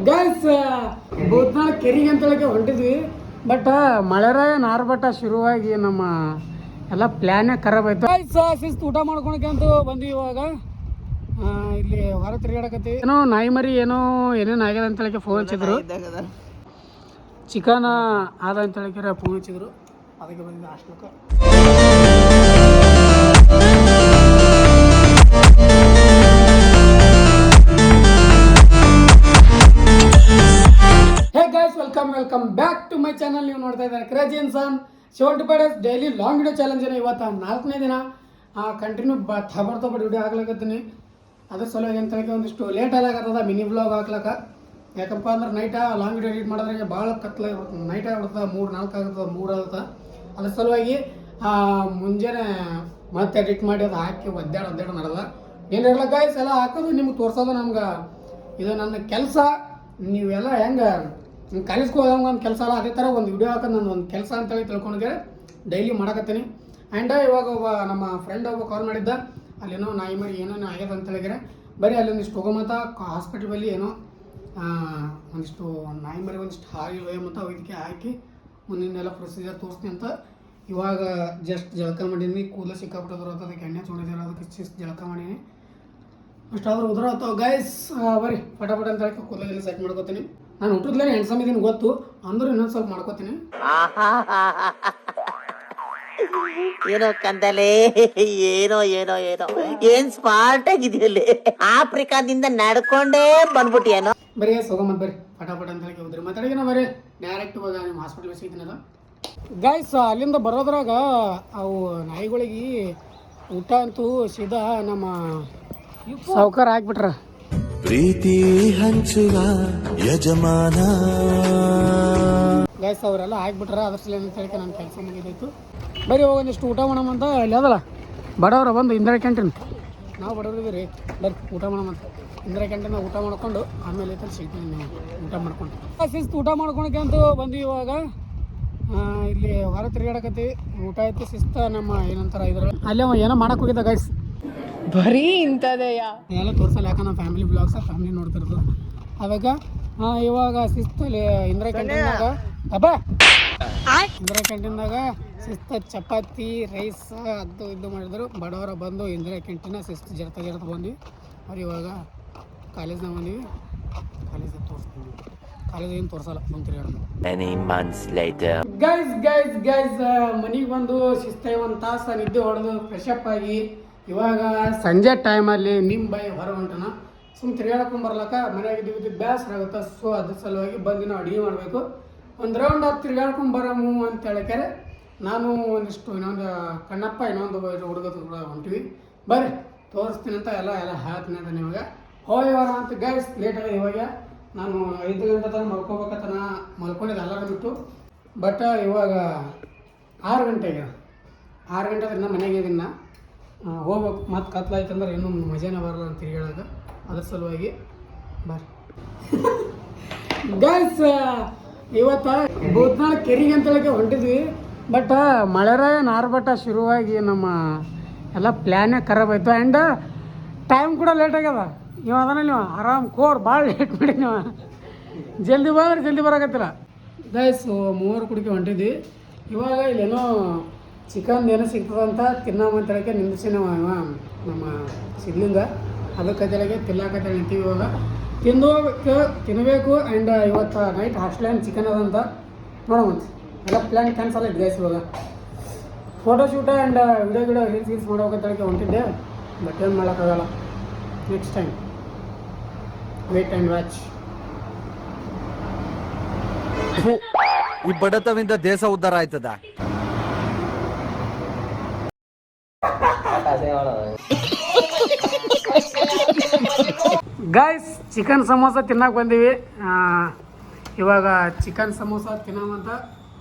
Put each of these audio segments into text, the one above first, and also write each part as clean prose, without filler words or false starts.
Guys ಬೋತ್ನಾಳ ಕೆರಿಗೆ ಅಂತೇಳಕ್ಕೆ ಹೊಂಟಿದ್ವಿ. But ಮಳೆರಾಯ ನಾರ್ಬಟ್ಟ ಶುರುವಾಗಿ ನಮ್ಮ ಎಲ್ಲ ಪ್ಲ್ಯಾನೇ ಖರಾಬ್ ಆಯ್ತು. ಗೈಸ್ ಶಿಸ್ತು ಊಟ ಮಾಡ್ಕೊಳಕ್ಕೆ ಅಂತೂ ಬಂದ್ವಿ. ಇವಾಗ ಇಲ್ಲಿ ಹೊರ ತಿರುಗಾಡಕತ್ತಿ ಏನೋ ನಾಯಿ ಮರಿ ಏನೇನು ಆಗ್ಯದ ಅಂತ ಹೇಳಕ್ಕೆ ಫೋನ್ ಹಚ್ಚಿದ್ರು. ಚಿಕನ್ ಆದ ಅಂತ ಹೇಳಕ್ಕೆ ಫೋನ್ ಹಚ್ಚಿದ್ರು. ಅದಕ್ಕೆ ಬಂದಿದ್ದೆ ಹಾಸ್ಟೆಲ್ಗೆ. Welcome back to my channel. ನೀವು ನೋಡ್ತಾ ಇದ್ದಾರೆ crazy Insaan 75 days daily long video challenge. ಇವತ್ತು 4ನೇ ದಿನ ಕಂಟಿನ್ಯೂ ತಬರ್ತ ವಿಡಿಯೋ ಹಾಕ್ಲಕತ್ತೀನಿ. ಅದ್ರ ಸಲುವಾಗಿ ಅಂತ ಹೇಳಿ ಒಂದಿಷ್ಟು ಲೇಟ್ ಆಗತ್ತದ ಮಿನಿ ಬ್ಲಾಗ್ ಹಾಕ್ಲಕ್ಕ. ಯಾಕಪ್ಪ ಅಂದ್ರೆ ನೈಟ ಲಾಂಗ್ ವಿಡಿಯೋ ಎಡಿಟ್ ಮಾಡಿದ್ರೆ ಭಾಳ ಕತ್ಲ ನೈಟ್ ಆಗ್ಬಿಡ್ತದೆ. 3-4 ಆಗುತ್ತೆ, 3 ಆಗುತ್ತೆ. ಅದ್ರ ಸಲುವಾಗಿ ಮುಂಜಾನೆ ಮತ್ತೆ ಎಡಿಟ್ ಮಾಡಿ ಅದು ಹಾಕಿ ಒದ್ದಾಡ ನಡೆದ ಏನಿರಲ್ಲ. ಗಾಯ್ಸ್ ಎಲ್ಲ ಹಾಕೋದು ನಿಮ್ಗೆ ತೋರ್ಸೋದು ನಮ್ಗೆ ಇದು ನನ್ನ ಕೆಲಸ. ನೀವೆಲ್ಲ ಹೆಂಗೆ ಕಾಲೇಜ್ಗೆ ಹೋದಂಗೆ ಒಂದು ಕೆಲಸ ಅಲ್ಲ, ಅದೇ ಥರ ಒಂದು ವಿಡಿಯೋ ಹಾಕೋದು ನನ್ನ ಒಂದು ಕೆಲಸ ಅಂತೇಳಿ ತಿಳ್ಕೊಂಡ್ರೆ ಡೈಲಿ ಮಾಡಕತ್ತೀನಿ. ಆ್ಯಂಡ್ ಇವಾಗ ಒಬ್ಬ ನಮ್ಮ ಫ್ರೆಂಡ್ ಒಬ್ಬ ಕಾಲ್ ಮಾಡಿದ್ದ, ಅಲ್ಲೇನೋ ನಾಯಿ ಮರಿ ಏನೇನೋ ಆಗ್ಯದ ಅಂತ ಹೇಳಿದ್ರೆ ಬರೀ ಅಲ್ಲೊಂದಿಷ್ಟು ಹೋಗೋಮತ್ತ ಹಾಸ್ಪಿಟಲ್ ಬಳಿ ಏನೋ ಒಂದಿಷ್ಟು ನಾಯಿ ಮರಿ ಒಂದಿಷ್ಟು ಹಾರಿ ಮತ್ತು ಇದಕ್ಕೆ ಹಾಕಿ ಮುಂದಿನೆಲ್ಲ ಪ್ರೊಸೀಜರ್ ತೋರಿಸ್ತೀನಿ ಅಂತ. ಇವಾಗ ಜಸ್ಟ್ ಜಳಕ ಮಾಡೀನಿ. ಕೂದಲು ಸಿಕ್ಕಾಬಿಟ್ಟದ್ರು ಅದಕ್ಕೆ ಎಣ್ಣೆ ತೊಗೊಂಡಿದ್ದಾರೆ, ಅದಕ್ಕೆ ಜಳಕ ಮಾಡೀನಿ. ಅಷ್ಟಾದ್ರೂ ಉದುರಾಗ್ತಾವ ಗೈಸ್. ಬರೀ ಪಟಾಪಟ ಅಂತ ಹೇಳಿ ಕೂದಲೆಲ್ಲ ಸೆಟ್ ಮಾಡ್ಕೋತೀನಿ. ನಾನು ಹುಟ್ಟಿದ್ಲೇನೆ ಹೆಣ್ಸಮ್ ಇದೀನಿ ಗೊತ್ತು, ಅಂದ್ರೂ ಇನ್ನೊಂದು ಸ್ವಲ್ಪ ಮಾಡ್ಕೋತೀನಿ. ಏನೋ ಕಂದಲೆ ಏನೋ ಏನೋ ಏನೋ ಏನ್ ಸ್ಮಾರ್ಟ್ ಆಗಿದೆಯಲ್ಲಿ. ಆಫ್ರಿಕಾದಿಂದ ನಡ್ಕೊಂಡೇ ಬಂದ್ಬಿಟ್ಟಿಯೇನೋ. ಬರೀ ಸೋಗಮ್ಮತ್ ಬರ್ರಿ ಪಟಾಪಟ ಅಂತ ಹೇಳಿ ಹೋದ್ರಿ ಮಾತಾಡಿನ ಬರೀ ಡೈರೆಕ್ಟ್ ಇವಾಗ ನಿಮ್ಮ ಹಾಸ್ಪಿಟಲ್ ಸಿಗ್ತೀನಲ್ಲ ಗೈಸ್. ಅಲ್ಲಿಂದ ಬರೋದ್ರಾಗ ಅವು ನಾಯಿಗಳಿಗೆ ಊಟ ಅಂತೂ ಸೀದಾ ನಮ್ಮ ಸಾವುಕಾರ ಹಾಕ್ಬಿಟ್ರ. ಪ್ರೀತಿ ಹಂಚುವ ಯಜಮಾನ ಗೈಸ್ ಅವರೆಲ್ಲ ಹಾಕ್ಬಿಟ್ರ. ಅದ್ರ ಸಲ ಅಂತ ಹೇಳಿ ನನ್ನ ಕೆಲಸ ಮುಗಿದಾಯ್ತು. ಬರೀ ಒಂದಿಷ್ಟು ಊಟ ಮಾಡೋಣಂತ ಅಲ್ಲಿ ಅದಲ್ಲ ಬಡವರ ಬಂದು ಇಂದಿರಾ ಕ್ಯಾಂಟೀನ್. ನಾವು ಬಡವ್ರಿದ್ದೀವಿ ರೀ, ಬರ್ರಿ ಊಟ ಮಾಡೋಣಂತ ಇಂದಿರಾ ಕ್ಯಾಂಟೀನ್ ಊಟ ಮಾಡ್ಕೊಂಡು ಆಮೇಲೆ ಐತಲ್ಲಿ ಸಿಗ್ತೀನಿ ನೀವು ಊಟ ಮಾಡ್ಕೊಂಡು. ಶಿಸ್ತು ಊಟ ಮಾಡ್ಕೊಳಕ್ಕೆ ಅಂತೂ ಬಂದ್ವಿ. ಇವಾಗ ಇಲ್ಲಿ ಹೊರ ತಿರುಗಾಡಕತ್ತೀವಿ. ಊಟ ಆಯ್ತು ಶಿಸ್ತ ನಮ್ಮ ಏನಂತಾರ ಇದ್ರ ಅಲ್ಲೇ ಏನೋ ಮಾಡಕ್ಕೆ ಹೋಗಿದ್ದ ಗೈಸ್. ಬರೀ ಇಂಥದೆಯ ಎಲ್ಲ ತೋರ್ಸಲ್ಲ, ಯಾಕೆ ನಾವು ಫ್ಯಾಮಿಲಿ ಬ್ಲಾಗ್ಸ ಫ್ಯಾಮಿಲಿ ನೋಡ್ತಿರೋದು. ಅವಾಗ ಇವಾಗ ಶಿಸ್ತಲ್ಲಿ ಇಂದಿರಾ ಕ್ಯಾಂಟೀನ್ದಾಗ ಇಂದಿರಾ ಕ್ಯಾಂಟೀನ್ದಾಗ ಶಿಸ್ತ ಚಪಾತಿ ರೈಸ್ ಅದು ಇದು ಮಾಡಿದ್ರು. ಬಡವರ ಬಂದು ಇಂದಿರಾ ಕ್ಯಾಂಟೀನ ಶಿಸ್ತು ಜರ್ತ ಬಂದ್ವಿ. ಅವ್ರು ಇವಾಗ ಕಾಲೇಜ್ನಾಗ ಬಂದ್ವಿ. ಕಾಲೇಜ್ ತೋರಿಸ್ತೀವಿ. ಕಾಲೇಜ್ ಏನು ತೋರಿಸಲ್ಲ ತಿರುಗಾಡೋದು. ಗೈಸ್ ಮನೆಗೆ ಬಂದು ಶಿಸ್ತ ಒಂದು ತಾಸು ನಿದ್ದೆ ಹೊಡೆದು ಫ್ರೆಶಪ್ ಆಗಿ ಇವಾಗ ಸಂಜೆ ಟೈಮಲ್ಲಿ ನಿಮ್ಮ ಬಾಯಿ ಹೊರ ಹೊಂಟನ ಸುಮ್ಮನೆ ತಿರ್ಗಾಡ್ಕೊಂಬರ್ಲಕ್ಕ ಮನೆಯಾಗಿದ್ದು ಬೇಸರ ಆಗುತ್ತೆ. ಸೊ ಅದ್ರ ಸಲುವಾಗಿ ಬಂದು ನಾವು ಅಡುಗೆ ಮಾಡಬೇಕು. ಒಂದು ರೌಂಡ್ ಅದು ತಿರ್ಗಾಡ್ಕೊಂಬರಮು ಅಂತ ಹೇಳಕ್ಕೆ ನಾನು ಒಂದಿಷ್ಟು ಇನ್ನೊಂದು ಕಣ್ಣಪ್ಪ ಇನ್ನೊಂದು ಹುಡುಗದು ಕೂಡ ಹೊಂಟಿವಿ. ಬರ್ರಿ ತೋರಿಸ್ತೀನಿ ಅಂತ ಎಲ್ಲ ಹೇಳ್ತೀನಿ ಅಂತ ನಿಮಗೆ. ಹೋಗಿವಾರ ಅಂತ ಗೈಸ್ ಲೇಟ್ ಆಗಿದೆ. ಇವಾಗ ನಾನು 5 ಗಂಟೆ ತನಕ ಮಲ್ಕೋಬೇಕಂತ ಮಲ್ಕೊಂಡಿದ್ದೆ ಅಲಾರಾಮ್ ಬಿಟ್ಟು. ಬಟ್ ಇವಾಗ 6 ಗಂಟೆಗೆ ನಾನು ಮನೆಗೆ ಇದನ್ನ ಹೋಗ್ಬೇಕು. ಮತ್ತು ಕತ್ಲಾಯ್ತಂದ್ರೆ ಇನ್ನೂ ಮಜಾನೇ ಬರಲ್ಲ ಅಂತ ತಿರುಗಾಡೋದು. ಅದ್ರ ಸಲುವಾಗಿ ಬರ್ರಿ ಗೈಸ್. ಇವತ್ತು ಬೋತ್ನಾಳ ಕೆರಿಗೆ ಅಂತೇಳಕ್ಕೆ ಹೊಂಟಿದ್ವಿ. ಬಟ್ ಮಳೆರಾಯ ನಾರ್ಬಟ್ಟ ಶುರುವಾಗಿ ನಮ್ಮ ಎಲ್ಲ ಪ್ಲ್ಯಾನೇ ಖರಾಬ್ ಆಯಿತು. ಆ್ಯಂಡ್ ಟೈಮ್ ಕೂಡ ಲೇಟ್ ಆಗ್ಯದ. ನೀವು ಅದನ್ನ ನೀವು ಆರಾಮ್ ಕೋರ್ ಭಾಳ ಲೇಟ್ ಮಾಡಿ ನೀವು ಜಲ್ದಿ ಬಂದ್ರೆ ಜಲ್ದಿ ಬರೋಕತ್ತಿಲ್ಲ ಗೈಸ್. 3 ಕುಡಿಕೆ ಹೊಂಟಿದ್ವಿ. ಇವಾಗ ಇಲ್ಲೇನೋ ಚಿಕನ್ ಏನೋ ಸಿಗ್ತದಂತ ತಿನ್ನೋಮಂತ ಹೇಳಕ್ಕೆ ನಿಂದಿಸಿ ನಮ್ಮ ಸಿದ್ಲಿಂಗ ಅದಕ್ಕೆ ತೆಳಗೆ ತಿನ್ನಕತ್ತೇಳಿ ನಿಂತೀವಿ. ಇವಾಗ ತಿನ್ನಬೇಕು. ಆ್ಯಂಡ್ ಇವತ್ತು ನೈಟ್ ಹಾಸ್ಟೆಲ್ ಚಿಕನ್ ಅದಂತ ನೋಡೋಮಂತ ಎಲ್ಲ ಪ್ಲ್ಯಾನ್ ಕ್ಯಾನ್ಸಲ್ ಆಯ್ತು ಗೈಸ್. ಇವಾಗ ಫೋಟೋಶೂಟ ಆ್ಯಂಡ್ ವಿಡಿಯೋ ರೀಲ್ಸ್ ಮಾಡ್ಬೇಕಂತ ಹೇಳಕ್ಕೆ ಹೊಂಟಿದ್ದೆ. ಬಟ್ ಏನು ಮಾಡೋಕ್ಕಾಗಲ್ಲ. Next time wait and watch. ಈ ಬಡತವಿಂದ ದೇಶ ಉದ್ಧಾರ ಆಯ್ತದ. ಗೈಸ್ ಚಿಕನ್ ಸಮೋಸ ತಿನ್ನಕ್ಕೆ ಬಂದೀವಿ. ಇವಾಗ ಚಿಕನ್ ಸಮೋಸ ತಿನ್ನೋವಂತ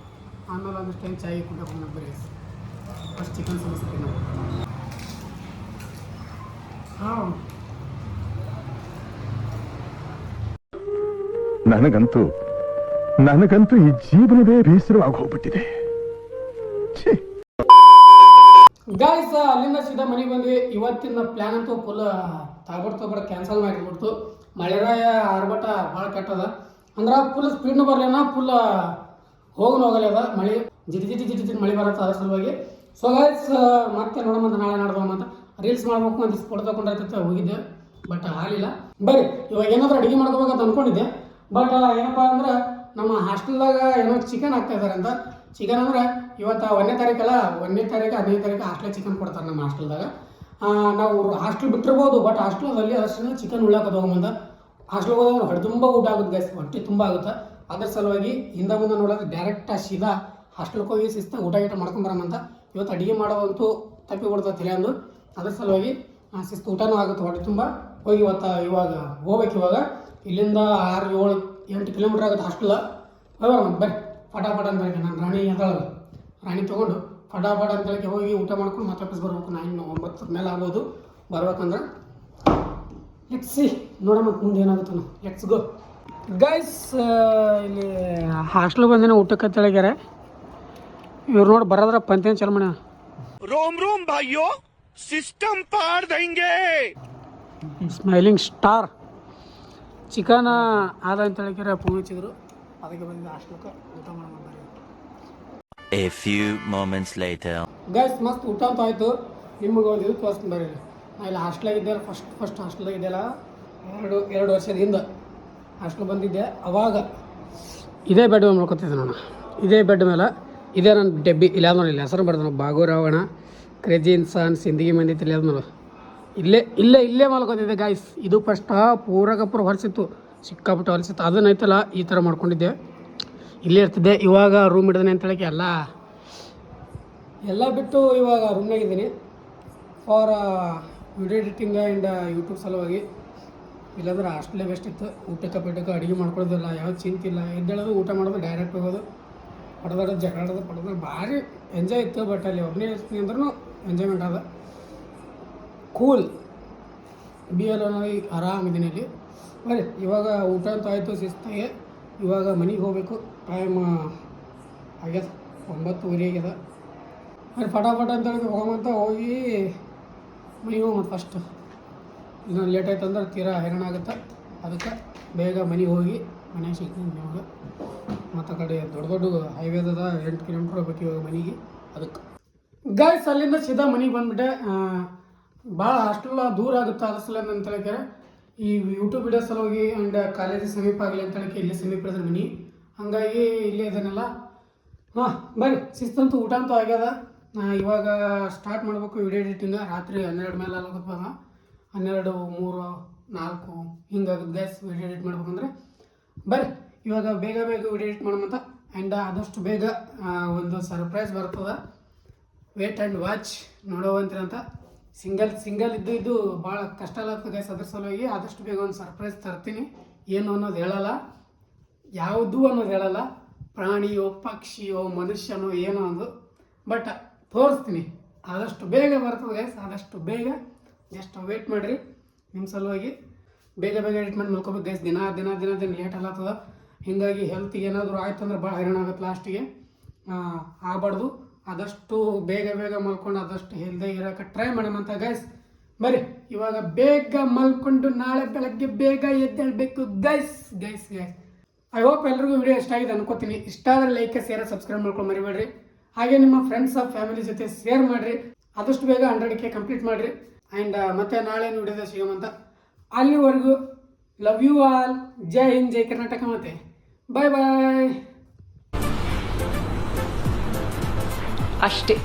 ಆಮೇಲೆ ಒಂದಿಷ್ಟು ಟೈಮ್ ಚಾಯ್ ಕುಡ್ಕೊಂಡು ಬರೀ ಫಸ್ಟ್ ಚಿಕನ್ ಸಮೋಸ ತಿನ್ನೋ. ನನಗಂತೂ ಈ ಜೀವನವೇ ಬೇಸರವಾಗಿ ಹೋಗ್ಬಿಟ್ಟಿದೆ. ಗಾಯ್ಸ್ ಅಲ್ಲಿಂದ ಸೀದಾ ಮನೆಗೆ ಬಂದ್ವಿ. ಇವತ್ತಿನ ಪ್ಲ್ಯಾನ್ ಅಂತೂ ಫುಲ್ ತಾಬಡ್ ಕ್ಯಾನ್ಸಲ್ ಮಾಡಿಬಿಡ್ತು. ಮಳೆರಾಯ ಆರ್ಭಟ ಭಾಳ ಕೆಟ್ಟದ ಅಂದ್ರೆ ಫುಲ್ ಸ್ಪೀಡ್ನು ಬರಲೇನ ಫುಲ್ ಹೋಗನು ಹೋಗಲ್ಲ ಮಳೆ ಜಿಟಿ ಮಳೆ ಬರುತ್ತೆ ಅದ್ರ ಸಲುವಾಗಿ. ಸೊ ಗೈಸ್ ಮತ್ತೆ ನೋಡೋಣ ನಾಳೆ ನಾಡ್ದು ಅಂತ ರೀಲ್ಸ್ ಮಾಡ್ಬೇಕು ಅಂತ ಫೋಟೋ ತಗೊಂಡಿರ್ತೈತೆ ಹೋಗಿದ್ದೆ, ಬಟ್ ಆಗಲಿಲ್ಲ. ಬರ್ರಿ ಇವಾಗ ಏನಾದರೂ ಅಡುಗೆ ಮಾಡ್ಕೋಬೇಕಂತ ಅಂದ್ಕೊಂಡಿದ್ದೆ, ಬಟ್ ಏನಪ್ಪ ಅಂದ್ರೆ ನಮ್ಮ ಹಾಸ್ಟೆಲ್ದಾಗ ಏನೋ ಚಿಕನ್ ಹಾಕ್ತಾ ಇದ್ದಾರೆ ಅಂತ. ಚಿಕನ್ ಅಂದ್ರೆ ಇವತ್ತು 1ನೇ ತಾರೀಕಲ್ಲ, 1ನೇ ತಾರೀಕು 15ನೇ ತಾರೀಕು ಹಾಸ್ಟೆಲ್ ಚಿಕನ್ ಕೊಡ್ತಾರೆ ನಮ್ಮ ಹಾಸ್ಟೆಲ್ದಾಗ. ನಾವು ಹಾಸ್ಟೆಲ್ ಬಿಟ್ಟಿರ್ಬೋದು, ಬಟ್ ಹಾಸ್ಟೆಲ್ದಲ್ಲಿ ಅಷ್ಟು ಚಿಕನ್ ಉಳ್ಳಾಕ ತೊಗೊಂಬಂದ ಹಾಸ್ಟೆಲ್ಗೆ ಹೋದಾಗ ಹೊಟ್ಟೆ ತುಂಬ ಊಟ ಆಗುತ್ತೆ ಗೈಸ್, ಹೊಟ್ಟೆ ತುಂಬ ಆಗುತ್ತೆ. ಅದ್ರ ಸಲುವಾಗಿ ಹಿಂದೆ ಮುಂದೆ ನೋಡೋದು ಡೈರೆಕ್ಟ್ ಸೀದಾ ಹಾಸ್ಟೆಲ್ಗೆ ಹೋಗಿ ಶಿಸ್ತಾಗಿ ಊಟ ಮಾಡ್ಕೊಂಬರಮಂತ. ಇವತ್ತು ಅಡುಗೆ ಮಾಡೋವಂತೂ ತಪ್ಪಿ ಬಿಡ್ತದೆ ಅಂದು, ಅದ್ರ ಸಲುವಾಗಿ ಶಿಸ್ತು ಊಟನೂ ಆಗುತ್ತೆ ಹೊಟ್ಟೆ ತುಂಬ. ಹೋಗಿ ಇವಾಗ ಹೋಗ್ಬೇಕು. ಇವಾಗ ಇಲ್ಲಿಂದ 6-7-8 ಕಿಲೋಮೀಟ್ರ್ ಆಗುತ್ತೆ ಹಾಸ್ಟೆಲ್. ಹೋಗೋಣ ಬರ್ರಿ ಫಟಾಫಟ ಅಂತ ಹೇಳಿ. ನಾನು ರಾಣಿ ಅದಾಳಲ್ಲ, ರಾಣಿ ತೊಗೊಂಡು ಫಟಾಫಟ ಅಂತ ಹೇಳಿ ಹೋಗಿ ಊಟ ಮಾಡ್ಕೊಂಡು ಮತ್ತೆ ವಾಪಸ್ ಬರ್ಬೇಕು. 9 ಮೇಲೆ ಆಗ್ಬೋದು ಬರ್ಬೇಕಂದ್ರೆ. ಲೆಟ್ಸ್ ಸಿ ನೋಡೋಣ ಮತ್ತೆ ಮುಂದೆ ಏನಾಗುತ್ತೆ. Let's go guys. ಇಲ್ಲಿ ಹಾಸ್ಟೆಲ್ ಬಂದಿನ ಊಟಕ್ಕೆ ಅಂತ ಹೇಳಿದ್ದಾರೆ ಇವ್ರು. ನೋಡಿ ಬರೋದ್ರ ಪಂತೇನು ಚಲ ಮಾಡ್ಯಾನ. रोम रोम भाइयों, सिस्टम पार देंगे. ಸ್ಮೈಲಿಂಗ್ ಸ್ಟಾರ್ ಚಿಕನ್ ಆದ ಅಂತ ಹೇಳಿದ್ರೆ ಫೋನ್ ಹಚ್ಚಿದ್ರು, ಅದಕ್ಕೆ ಬಂದು ಹಾಸ್ಟೆಲ್ಗೆ ಊಟ ಮಾಡ್ತಾರೆ. A few moments later. Guys ಮಸ್ತ್ ಊಟ ಅಂತ ಆಯಿತು. ನಿಮಗೆ ಒಂದು ಇದು ತೋರಿಸ್ತೀನಿ ಬರ್ರಿ. ನಾ ಇಲ್ಲಿ ಹಾಸ್ಟೆಲಾಗಿದ್ದೆ, ಫಸ್ಟ್ ಹಾಸ್ಟೆಲಾಗಿದ್ದೆಲ್ಲ 2 ವರ್ಷದ ಹಿಂದೆ ಹಾಸ್ಟೆಲ್ ಬಂದಿದ್ದೆ. ಅವಾಗ ಇದೇ ಬೆಡ್ ಮೇಲೆ ಮಲ್ಕೊತಿದ್ದೆ ನಾನು. ಇದೇ ಬೆಡ್ ಮೇಲೆ ಇದೇ ನನ್ನ ಡೆಬ್ಬಿ. ಇಲ್ಲ ನೋಡಿ, ಇಲ್ಲಿ ಹೆಸರು ಬರ್ದು ಬಾಗು ರಾವಣ, ಕ್ರೇಜಿ ಇನ್ಸಾನ್, ಸಿಂದಗಿ ಮಂದಿ ತಿಳಿ ಆದ್ಮೇಲೆ ಇಲ್ಲೇ ಮಲ್ಕೊತಿದ್ದೆ ಗಾಯ್ಸ್. ಇದು ಫಸ್ಟ್ ಪೂರ ಹೊಲಿಸಿತ್ತು, ಸಿಕ್ಕಾಪಟ್ಟೆ ಹೊಲಿಸಿತ್ತು. ಅದನ್ನೈತಲ್ಲ ಈ ಥರ ಮಾಡ್ಕೊಂಡಿದ್ದೆ, ಇಲ್ಲೇ ಇರ್ತಿದ್ದೆ. ಇವಾಗ ರೂಮ್ ಹಿಡ್ದೇನೆ ಅಂತ ಹೇಳಕ್ಕೆ ಎಲ್ಲ ಬಿಟ್ಟು ಇವಾಗ ರೂಮ್ನಾಗಿದ್ದೀನಿ for video editing and YouTube ಸಲುವಾಗಿ. ಇಲ್ಲಾಂದ್ರೆ ಹಾಸ್ಟೆಲೇ ಬೆಸ್ಟ್ ಇತ್ತು. ಊಟಕ್ಕೆ ಅಡುಗೆ ಮಾಡ್ಕೊಳ್ಳೋದಿಲ್ಲ, ಯಾವ ಚಿಂತಿಲ್ಲ. ಎದ್ದೇಳೋದು ಊಟ ಮಾಡೋದು, ಡೈರೆಕ್ಟ್ ಹೋಗೋದು, ಹೊಡೆದಾಡೋದು, ಜಗಳಾಡೋದು, ಪಡೆದೋದು ಭಾರಿ ಎಂಜಾಯ್ ಇತ್ತು. ಬಟ್ ಅಲ್ಲಿ ಒಬ್ಬನೇ ಇರ್ತೀನಿ ಅಂದ್ರೂ ಎಂಜಾಯ್ಮೆಂಟ್ ಅದ. ಕೂಲ್ BL ಆರಾಮಿದ್ದೀನಿ ಇಲ್ಲಿ. ಬರೀ ಇವಾಗ ಊಟ ಅಂತ ಆಯಿತು ಶಿಸ್ತಾಗೆ. ಇವಾಗ ಮನೆಗೆ ಹೋಗಬೇಕು. ಟೈಮ್ ಆಗ್ಯದ 9:30 ಆಗ್ಯದ. ಬರೀ ಫಟಾಫಟ ಅಂತ ಹೇಳಿ ಹೋಗಂತ ಹೋಗಿ ಮನೆಗೆ ಹೋಗ್ಬೋದು. ಫಸ್ಟ್ ಇನ್ನೊಂದು ಲೇಟ್ ಆಯ್ತು ಅಂದ್ರೆ ತೀರಾ ಹೈರಾಣ ಆಗುತ್ತೆ. ಅದಕ್ಕೆ ಬೇಗ ಮನೆಗೆ ಹೋಗಿ ಮನೆಗೆ ಸಿಗ್ತೀನಿ ನಿಮಗೆ. ಮತ್ತು ಆ ಕಡೆ ದೊಡ್ಡ ಹೈವೇದ 8 ಕಿಲೋಮೀಟ್ರ್ ಹೋಗ್ಬೇಕು ಇವಾಗ ಮನೆಗೆ. ಅದಕ್ಕೆ ಗೈಸ್ ಅಲ್ಲಿಂದ ಸೀದಾ ಮನೆಗೆ ಬಂದುಬಿಟ್ಟೆ. ಭಾಳ ಹಾಸ್ಟೆಲ್ ದೂರ ಆಗುತ್ತೆ, ಅದ್ರ ಸಲ ಅಂತ ಹೇಳಿಕೆ ಈ ಯೂಟ್ಯೂಬ್ ವಿಡಿಯೋ ಸಲುವಾಗಿ ಆ್ಯಂಡ್ ಕಾಲೇಜ್ ಸಮೀಪ ಆಗಲಿ ಅಂತ ಹೇಳಕ್ಕೆ ಇಲ್ಲಿ ಸಮೀಪ ಇರೋದು ಮನೆ, ಹಾಗಾಗಿ ಇಲ್ಲೇ ಇದನ್ನೆಲ್ಲ. ಬರ್ರಿ ಶಿಸ್ತಂತೂ ಊಟ ಅಂತೂ ಆಗ್ಯದ. ಇವಾಗ ಸ್ಟಾರ್ಟ್ ಮಾಡಬೇಕು ವಿಡಿಯೋ ಎಡಿಟಿಂಗ. ರಾತ್ರಿ 12 ಮೇಲೆ ಆಗುತ್ತೆ. 12, 3, 4 ಹಿಂಗಾಗುತ್ತೆ ಗ್ಯಾಸ್ ವಿಡಿಯೋ ಎಡಿಟ್ ಮಾಡ್ಬೇಕಂದ್ರೆ. ಬರ್ರಿ ಇವಾಗ ಬೇಗ ವಿಡಿಯೋ ಎಡಿಟ್ ಮಾಡೋಣಂತ. ಆ್ಯಂಡ್ ಆದಷ್ಟು ಬೇಗ ಒಂದು ಸರ್ಪ್ರೈಸ್ ಬರ್ತದೆ. ವೇಟ್ ಆ್ಯಂಡ್ ವಾಚ್ ನೋಡೋವಂತೀರಂತ. ಸಿಂಗಲ್ ಇದ್ದು ಭಾಳ ಕಷ್ಟ ಆಗ್ತದೆ ಗೈಸ್. ಅದ್ರ ಸಲುವಾಗಿ ಆದಷ್ಟು ಬೇಗ ಒಂದು ಸರ್ಪ್ರೈಸ್ ತರ್ತೀನಿ. ಏನು ಅನ್ನೋದು ಹೇಳಲ್ಲ, ಯಾವುದು ಅನ್ನೋದು ಹೇಳಲ್ಲ. ಪ್ರಾಣಿಯೋ ಪಕ್ಷಿಯೋ ಮನುಷ್ಯನೋ ಏನೋ ಒಂದು, ಬಟ್ ತೋರಿಸ್ತೀನಿ. ಆದಷ್ಟು ಬೇಗ ಬರ್ತದೆ ಗೈಸ್, ಆದಷ್ಟು ಬೇಗ. ಜಸ್ಟ್ ವೇಟ್ ಮಾಡಿರಿ. ನಿಮ್ಮ ಸಲುವಾಗಿ ಬೇಗ ಎಡಿಟ್ ಮಾಡಿ ಮಲ್ಕೋಬೇಕು ಗೈಸ್. ದಿನ ಲೇಟ್ ಆಗ್ತದ. ಹೀಗಾಗಿ ಹೆಲ್ತ್ಗೆ ಏನಾದರೂ ಆಯ್ತು ಅಂದ್ರೆ ಭಾಳ ಹೈರಾಣ ಆಗುತ್ತೆ ಲಾಸ್ಟಿಗೆ. ಆಗಬಾರ್ದು. ಆದಷ್ಟು ಬೇಗ ಮಲ್ಕೊಂಡು ಆದಷ್ಟು ಹೆಲ್ದಿ ಇರೋಕೆ ಟ್ರೈ ಮಾಡೋಣಂತ ಗೈಸ್. ಬರ್ರಿ ಇವಾಗ ಬೇಗ ಮಲ್ಕೊಂಡು ನಾಳೆ ಬೆಳಗ್ಗೆ ಬೇಗ ಎದ್ದೇಳಬೇಕು ಗೈಸ್. ಐ ಹೋಪ್ ಎಲ್ರಿಗೂ ವಿಡಿಯೋ ಇಷ್ಟ ಆಗಿದೆ ಅನ್ಕೋತೀನಿ. ಇಷ್ಟ ಆದರೆ ಲೈಕ್, ಶೇರ್, ಸಬ್ಸ್ಕ್ರೈಬ್ ಮಾಡ್ಕೊಂಡು ಮರಿಬೇಡ್ರಿ. ಹಾಗೆ ನಿಮ್ಮ ಫ್ರೆಂಡ್ಸ್ ಫ್ಯಾಮಿಲಿ ಜೊತೆ ಶೇರ್ ಮಾಡಿರಿ. ಆದಷ್ಟು ಬೇಗ 100K ಕಂಪ್ಲೀಟ್ ಮಾಡಿರಿ. ಆ್ಯಂಡ್ ಮತ್ತೆ ನಾಳೆ ವಿಡಿಯೋದ ಸಿಗೋಮಂತ. ಅಲ್ಲಿವರೆಗೂ ಲವ್ ಯು ಆಲ್. ಜೈ ಹಿಂದ್, ಜೈ ಕರ್ನಾಟಕ. ಮತ್ತೆ ಬಾಯ್. ಅಷ್ಟೇ.